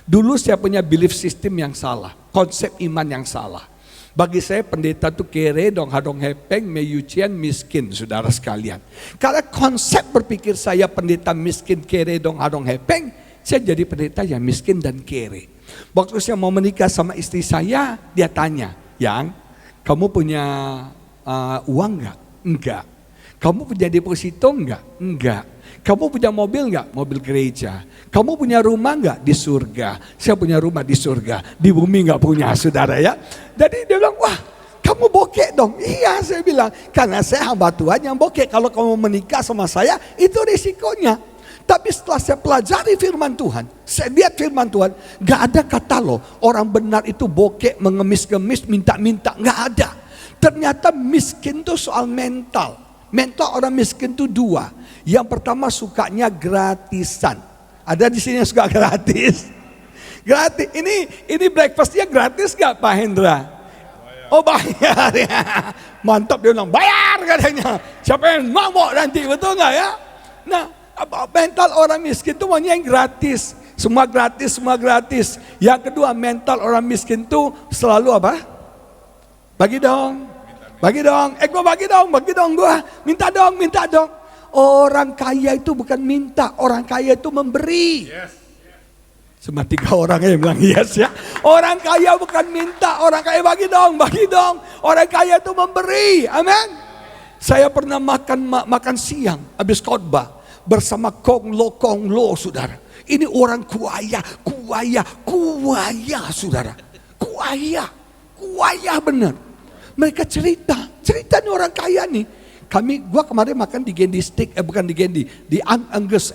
Dulu saya punya belief system yang salah, konsep iman yang salah. Bagi saya pendeta itu kere, dong hadong hepeng, meyucian, miskin, saudara sekalian. Karena konsep berpikir saya pendeta miskin, kere, dong hadong hepeng, saya jadi pendeta yang miskin dan kere. Waktu saya mau menikah sama istri saya, dia tanya, Yang, kamu punya uang enggak? Enggak. Kamu punya deposito enggak? Enggak. Kamu punya mobil enggak? Mobil gereja. Kamu punya rumah enggak? Di surga. Saya punya rumah di surga. Di bumi enggak punya, saudara ya. Jadi dia bilang, wah kamu bokeh dong. Iya, saya bilang, karena saya hamba Tuhan yang bokeh. Kalau kamu menikah sama saya, itu risikonya. Tapi setelah saya pelajari firman Tuhan, saya lihat firman Tuhan, enggak ada kata loh, orang benar itu bokeh, mengemis-ngemis, minta-minta. Enggak ada. Ternyata miskin itu soal mental. Mental orang miskin itu dua. Yang pertama sukanya gratisan. Ada di sini yang suka gratis. Gratis. Ini breakfastnya gratis gak Pak Hendra? Oh bayar ya. Mantap, dia bilang bayar katanya. Siapa yang mau nanti, betul gak ya? Nah, mental orang miskin itu maunya yang gratis. Semua gratis, semua gratis. Yang kedua, mental orang miskin itu selalu apa? Bagi dong. Bagi dong. Gua bagi dong gua. Minta dong. Orang kaya itu bukan minta, orang kaya itu memberi. Yes. Cuma 3 orang yang bilang yes ya. Orang kaya bukan minta, orang kaya bagi dong. Orang kaya itu memberi, amin. Saya pernah makan siang habis khotbah bersama Kong Lo, saudara. Ini orang kuaya, saudara. Kuaya benar. Mereka cerita nih orang kaya nih. Gua kemarin makan di Gendi Steak, bukan di Gendi, di Angus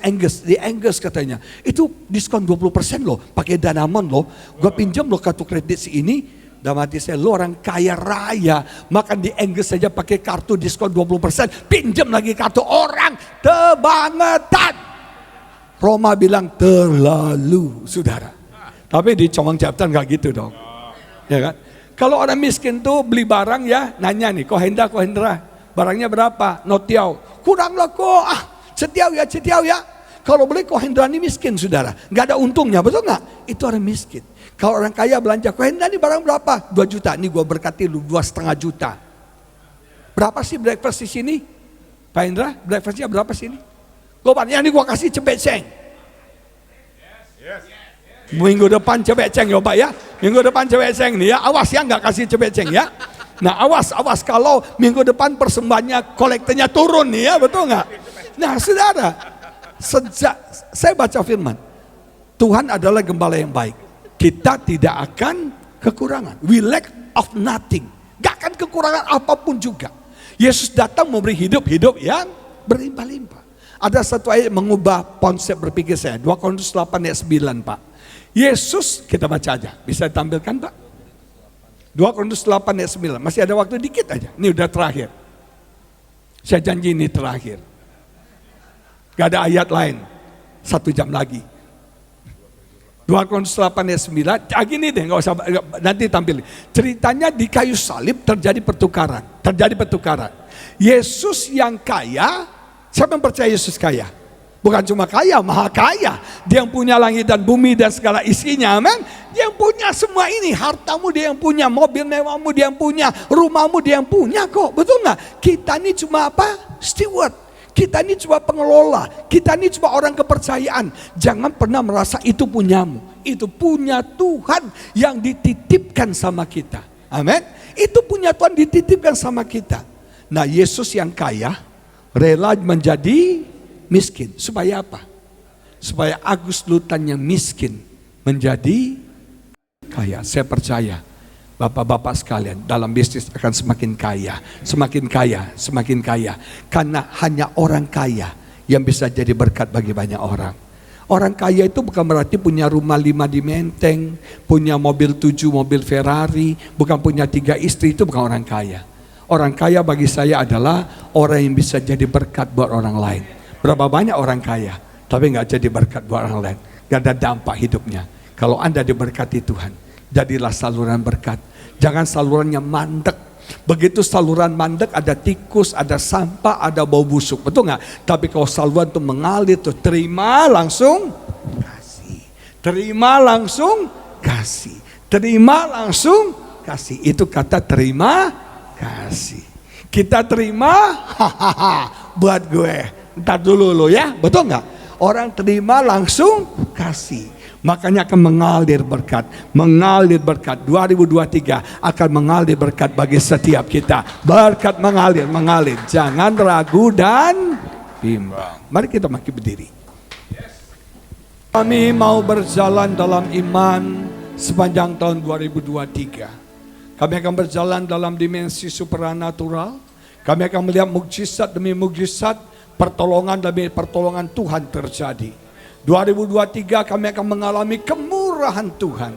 katanya. Itu diskon 20% loh, pakai Danamon loh. Gua pinjam loh kartu kredit ini. Dalam hati saya, lo orang kaya raya, makan di Angus saja pakai kartu diskon 20%, pinjam lagi kartu orang kebangetan. Roma bilang terlalu, saudara. Tapi di Comang Jabatan gak gitu dong. Ya kan? Kalau orang miskin tuh beli barang ya, nanya nih, Kohendra. Barangnya berapa? Notiau. Kurang lah kok. Setiau ya. Kalau boleh Kohendra ini miskin, saudara. Gak ada untungnya, betul gak? Itu orang miskin. Kalau orang kaya belanja, Kohendra ini barang berapa? 2 juta. Ini gue berkati lu 2,5 juta. Berapa sih breakfast di sini? Pak Hendra, breakfastnya berapa sih ini? Yang ini gue kasih cebeceng. Minggu depan cebeceng ya Pak ya. Minggu depan cebeceng nih ya. Awas ya gak kasih cebeceng ya. Nah awas kalau minggu depan persembahannya kolektornya turun nih ya, betul nggak? Nah saudara, sejak saya baca firman, Tuhan adalah gembala yang baik. Kita tidak akan kekurangan. We lack of nothing. Gak akan kekurangan apapun juga. Yesus datang memberi hidup yang berlimpah-limpah. Ada satu ayat mengubah konsep berpikir saya. 2 Korintus 8 ayat 9 Pak. Yesus, kita baca aja. Bisa ditampilkan Pak? 2 Korintus 8 ayat 9. Masih ada waktu dikit aja. Ini udah terakhir. Saya janji ini terakhir. Gak ada ayat lain. 1 jam lagi. 2 Korintus 8 ayat 9. Gini deh, gak usah, nanti tampil. Ceritanya di kayu salib terjadi pertukaran. Yesus yang kaya, siapa yang percaya Yesus kaya? Bukan cuma kaya, maha kaya. Dia yang punya langit dan bumi dan segala isinya, amin. Dia yang punya semua ini, hartamu dia yang punya, mobil mewahmu dia yang punya, rumahmu dia yang punya kok, betul nggak? Kita ini cuma apa? Steward. Kita ini cuma pengelola, kita ini cuma orang kepercayaan. Jangan pernah merasa itu punyamu. Itu punya Tuhan yang dititipkan sama kita. Amin. Itu punya Tuhan dititipkan sama kita. Nah, Yesus yang kaya rela menjadi miskin. Supaya apa? Supaya Agus Lutan yang miskin menjadi kaya. Saya percaya Bapak-bapak sekalian dalam bisnis akan semakin kaya, semakin kaya, semakin kaya. Karena hanya orang kaya yang bisa jadi berkat bagi banyak orang. Orang kaya itu bukan berarti punya rumah 5 di Menteng, punya mobil 7 mobil Ferrari, bukan punya 3 istri, itu bukan orang kaya. Orang kaya bagi saya adalah orang yang bisa jadi berkat buat orang lain. Berapa banyak orang kaya, tapi gak jadi berkat buat orang lain. Gak ada dampak hidupnya. Kalau Anda diberkati Tuhan, jadilah saluran berkat. Jangan salurannya mandek. Begitu saluran mandek ada tikus, ada sampah, ada bau busuk. Betul nggak? Tapi kalau saluran itu mengalir tuh, terima langsung kasih. Terima langsung kasih. Terima langsung kasih. Itu kata terima kasih. Kita terima, hahaha, buat gue. Ntar dulu lo ya, betul nggak? Orang terima langsung kasih. Makanya akan mengalir berkat. Mengalir berkat. 2023 akan mengalir berkat bagi setiap kita. Berkat mengalir, mengalir. Jangan ragu dan bimbang. Mari kita makin berdiri. Kami mau berjalan dalam iman sepanjang tahun 2023. Kami akan berjalan dalam dimensi supranatural. Kami akan melihat mukjizat demi mukjizat, pertolongan demi pertolongan Tuhan terjadi. 2023 kami akan mengalami kemurahan Tuhan.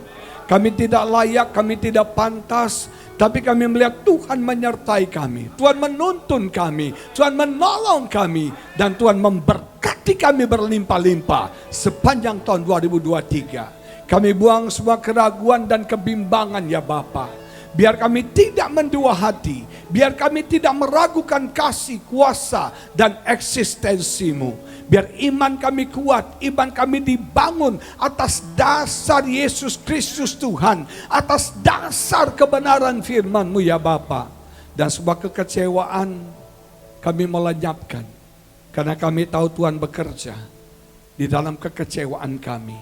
Kami tidak layak, kami tidak pantas, tapi kami melihat Tuhan menyertai kami. Tuhan menuntun kami, Tuhan menolong kami, dan Tuhan memberkati kami berlimpah-limpah sepanjang tahun 2023. Kami buang semua keraguan dan kebimbangan ya Bapa. Biar kami tidak mendua hati, biar kami tidak meragukan kasih, kuasa, dan eksistensimu. Biar iman kami kuat, iman kami dibangun atas dasar Yesus Kristus Tuhan, atas dasar kebenaran firman-Mu ya Bapa. Dan semua kekecewaan kami melenyapkan, karena kami tahu Tuhan bekerja di dalam kekecewaan kami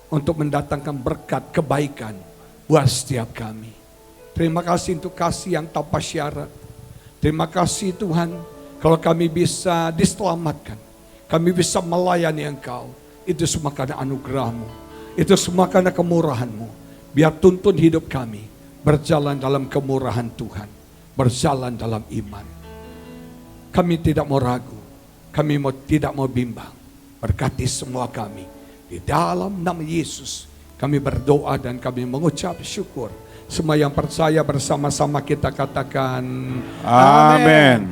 untuk mendatangkan berkat kebaikan buat setiap kami. Terima kasih untuk kasih yang tanpa syarat. Terima kasih Tuhan, kalau kami bisa diselamatkan, kami bisa melayani Engkau. Itu semua karena anugerah-Mu. Itu semua karena kemurahan-Mu. Biar tuntun hidup kami berjalan dalam kemurahan Tuhan, berjalan dalam iman. Kami tidak mau ragu, kami tidak mau bimbang. Berkati semua kami. Di dalam nama Yesus kami berdoa dan kami mengucap syukur. Semua yang percaya bersama-sama kita katakan amin.